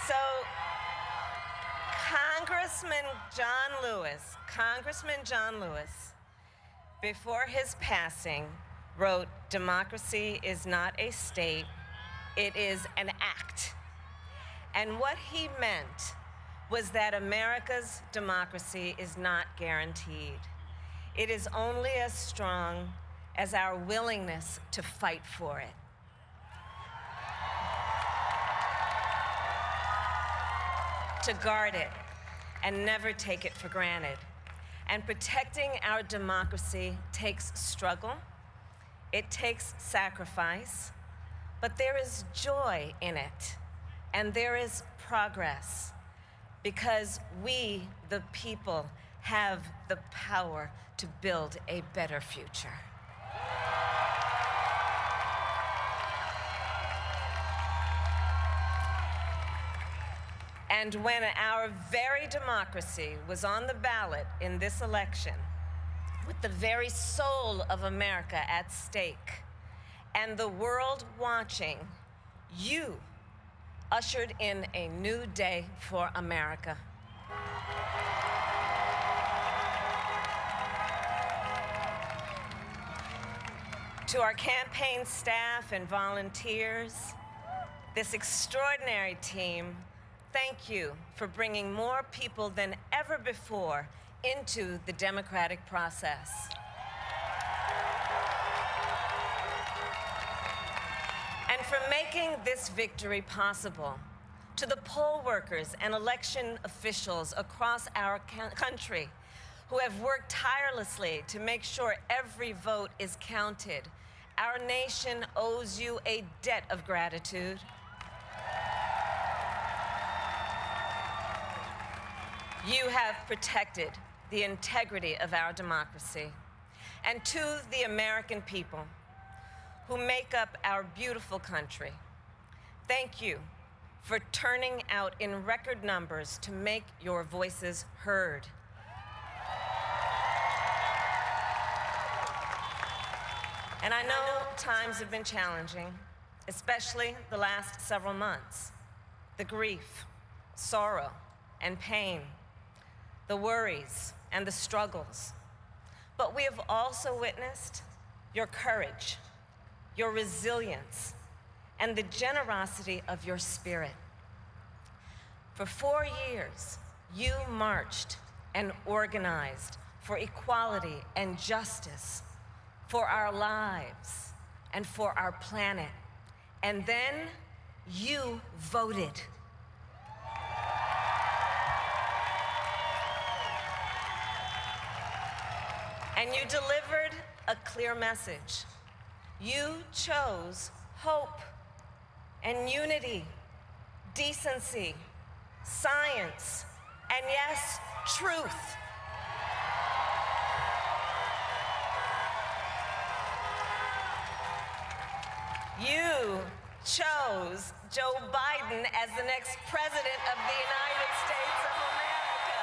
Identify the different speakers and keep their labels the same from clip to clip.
Speaker 1: So Congressman John Lewis, before his passing, wrote, "Democracy is not a state, it is an act." And what he meant was that America's democracy is not guaranteed. It is only as strong as our willingness to fight for it. To guard it and never take it for granted. And protecting our democracy takes struggle, it takes sacrifice, but there is joy in it, and there is progress, because we, the people, have the power to build a better future. And when our very democracy was on the ballot in this election, with the very soul of America at stake, and the world watching, you ushered in a new day for America. To our campaign staff and volunteers, this extraordinary team, thank you for bringing more people than ever before into the democratic process. And for making this victory possible. To the poll workers and election officials across our country who have worked tirelessly to make sure every vote is counted, our nation owes you a debt of gratitude. You have protected the integrity of our democracy. And to the American people who make up our beautiful country, thank you for turning out in record numbers to make your voices heard. And I know times have been challenging, especially the last several months. The grief, sorrow, and pain, the worries and the struggles. But we have also witnessed your courage, your resilience, and the generosity of your spirit. For 4 years, you marched and organized for equality and justice, for our lives and for our planet. And then you voted. And you delivered a clear message. You chose hope and unity, decency, science, and yes, truth. You chose Joe Biden as the next president of the United States of America.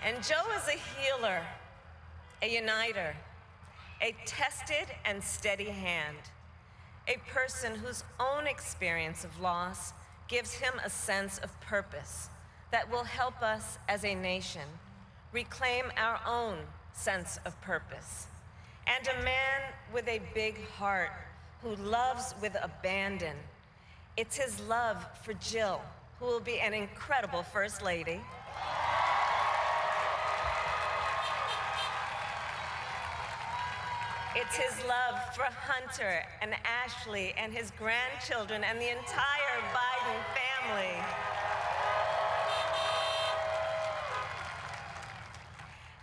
Speaker 1: And Joe is a healer, a uniter, a tested and steady hand, a person whose own experience of loss gives him a sense of purpose that will help us as a nation reclaim our own sense of purpose. And a man with a big heart who loves with abandon. It's his love for Jill, who will be an incredible First Lady. It's his love for Hunter and Ashley and his grandchildren and the entire Biden family.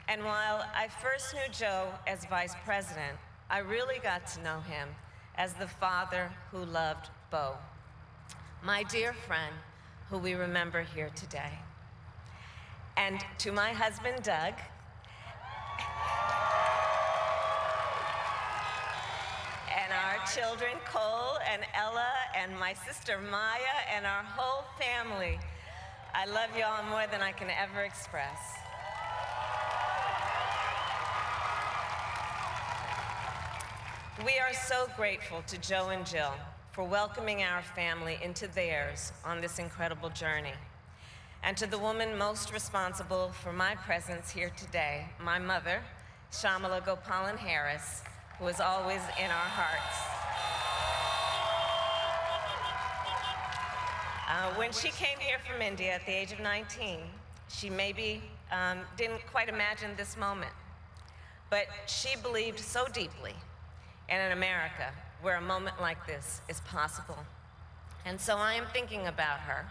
Speaker 1: And while I first knew Joe as vice president, I really got to know him as the father who loved Bo, my dear friend who we remember here today. And to my husband, Doug, and our children, Cole and Ella, and my sister Maya, and our whole family, I love you all more than I can ever express. We are so grateful to Joe and Jill for welcoming our family into theirs on this incredible journey. And to the woman most responsible for my presence here today, my mother, Shyamala Gopalan Harris, who is always in our hearts. When she came here from India at the age of 19, she maybe didn't quite imagine this moment, but she believed so deeply in an America where a moment like this is possible. And so I am thinking about her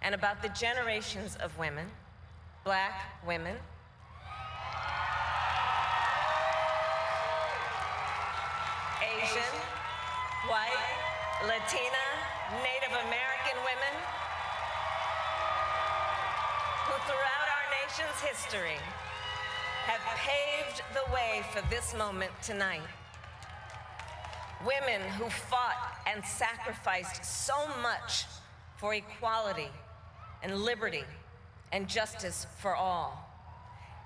Speaker 1: and about the generations of women, Black women, Asian, white, Latina, Native American women, who throughout our nation's history have paved the way for this moment tonight. Women who fought and sacrificed so much for equality and liberty and justice for all,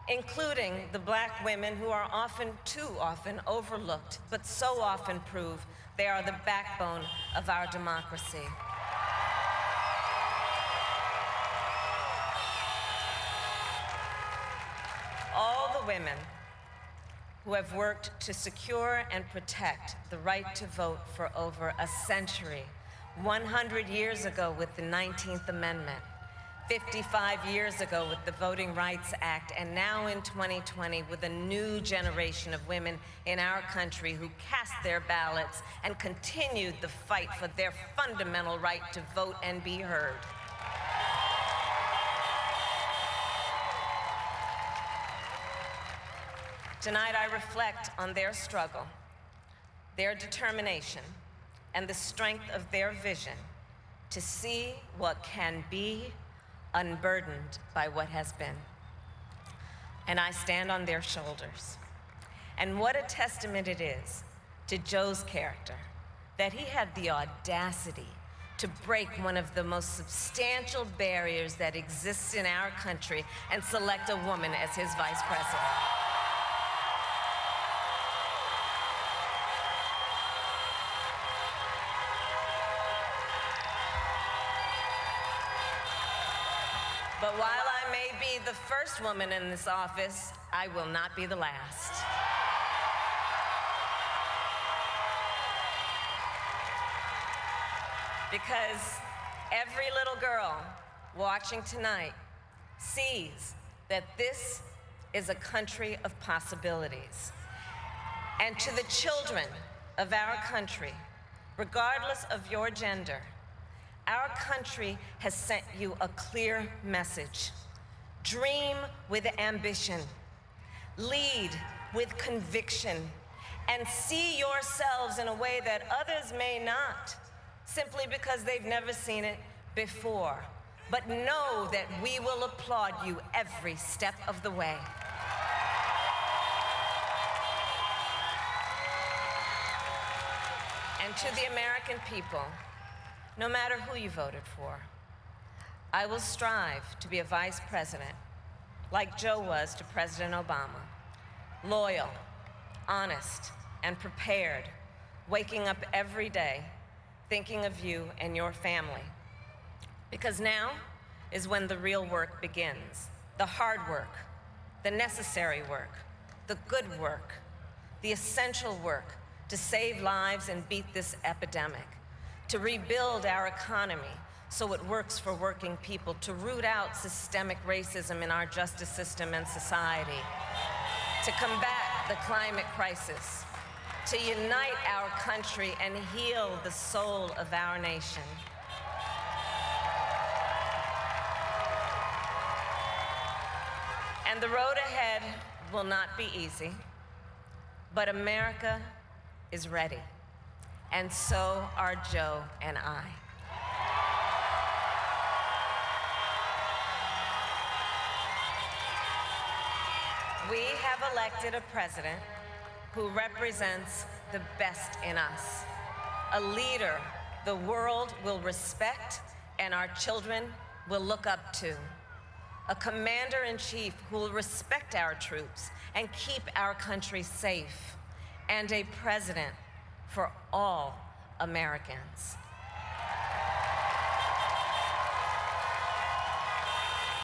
Speaker 1: including the Black women who are often, too often, overlooked, but so often prove they are the backbone of our democracy. All the women who have worked to secure and protect the right to vote for over a century, 100 years ago with the 19th Amendment, 55 years ago with the Voting Rights Act, and now in 2020 with a new generation of women in our country who cast their ballots and continued the fight for their fundamental right to vote and be heard. Tonight I reflect on their struggle, their determination, and the strength of their vision to see what can be unburdened by what has been. And I stand on their shoulders. And what a testament it is to Joe's character that he had the audacity to break one of the most substantial barriers that exists in our country and select a woman as his vice president. But while I may be the first woman in this office, I will not be the last. Because every little girl watching tonight sees that this is a country of possibilities. And to the children of our country, regardless of your gender, our country has sent you a clear message. Dream with ambition, lead with conviction, and see yourselves in a way that others may not, simply because they've never seen it before. But know that we will applaud you every step of the way. And to the American people, no matter who you voted for, I will strive to be a vice president like Joe was to President Obama, loyal, honest, and prepared, waking up every day thinking of you and your family. Because now is when the real work begins, the hard work, the necessary work, the good work, the essential work to save lives and beat this epidemic, to rebuild our economy so it works for working people, to root out systemic racism in our justice system and society, to combat the climate crisis, to unite our country and heal the soul of our nation. And the road ahead will not be easy, but America is ready. And so are Joe and I. We have elected a president who represents the best in us, a leader the world will respect and our children will look up to, a commander-in-chief who will respect our troops and keep our country safe, and a president for all Americans.